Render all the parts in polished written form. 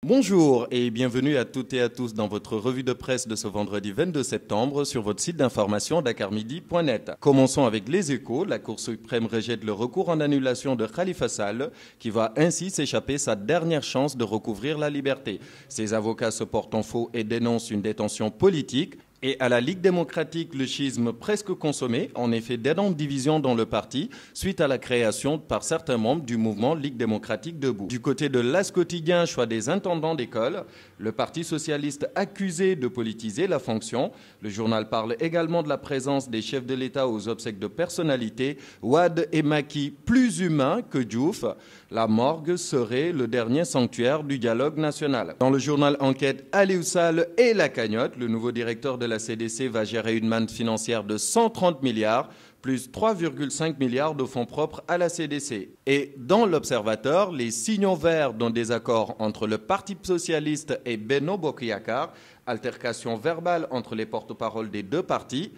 Bonjour et bienvenue à toutes et à tous dans votre revue de presse de ce vendredi 22 septembre sur votre site d'information dakarmidi.net. Commençons avec les échos. La Cour suprême rejette le recours en annulation de Khalifa Sall qui va ainsi s'échapper sa dernière chance de recouvrir la liberté. Ses avocats se portent en faux et dénoncent une détention politique. Et à la Ligue démocratique, le schisme presque consommé, en effet d'énormes divisions dans le parti, suite à la création par certains membres du mouvement Ligue démocratique debout. Du côté de l'As quotidien, choix des intendants d'école, le Parti socialiste accusé de politiser la fonction. Le journal parle également de la présence des chefs de l'État aux obsèques de personnalités, Wade et Macky plus humains que Diouf. La morgue serait le dernier sanctuaire du dialogue national. Dans le journal Enquête, Aliou Sall et la cagnotte, le nouveau directeur de la CDC va gérer une manne financière de 130 milliards, plus 3,5 milliards de fonds propres à la CDC. Et dans l'Observateur, les signaux verts d'un désaccord entre le Parti socialiste et Benno Bokk Yakaar, altercation verbale entre les porte-paroles des deux partis.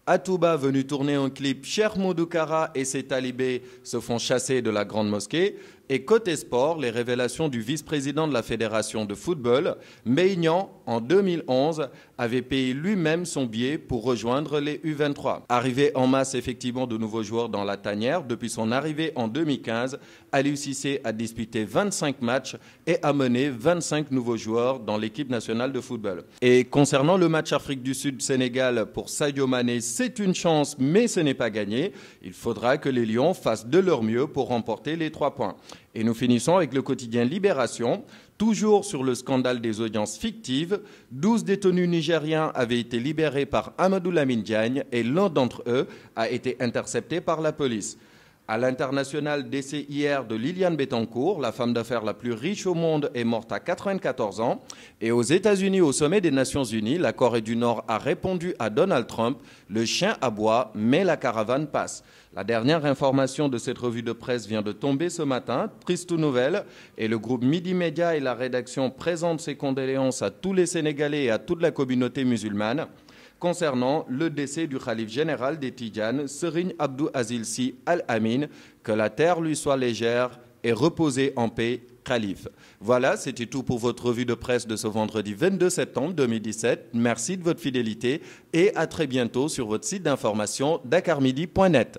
Atouba, venu tourner un clip, Cheikh Modou Kara et ses talibés se font chasser de la Grande Mosquée. Et côté sport, les révélations du vice-président de la Fédération de football, Maignan, en 2011, avait payé lui-même son billet pour rejoindre les U23. Arrivé en masse effectivement de nouveaux joueurs dans la tanière, depuis son arrivée en 2015, Aliou Cissé a disputé 25 matchs et a mené 25 nouveaux joueurs dans l'équipe nationale de football. Et concernant le match Afrique du Sud-Sénégal pour Sadio Mané, c'est une chance, mais ce n'est pas gagné. Il faudra que les Lions fassent de leur mieux pour remporter les 3 points. Et nous finissons avec le quotidien Libération. Toujours sur le scandale des audiences fictives, 12 détenus nigériens avaient été libérés par Amadou Lamine Diagne et l'un d'entre eux a été intercepté par la police. À l'international, décès hier de Liliane Bettencourt, la femme d'affaires la plus riche au monde, est morte à 94 ans. Et aux États-Unis, au sommet des Nations Unies, la Corée du Nord a répondu à Donald Trump, le chien aboie, mais la caravane passe. La dernière information de cette revue de presse vient de tomber ce matin, triste nouvelle, et le groupe Midi Média et la rédaction présentent ses condoléances à tous les Sénégalais et à toute la communauté musulmane concernant le décès du khalife général des Tidjanes, Serigne Abdou Aziz Sy Al Amin, que la terre lui soit légère et reposez en paix, khalife. Voilà, c'était tout pour votre revue de presse de ce vendredi 22 septembre 2017. Merci de votre fidélité et à très bientôt sur votre site d'information dakarmidi.net.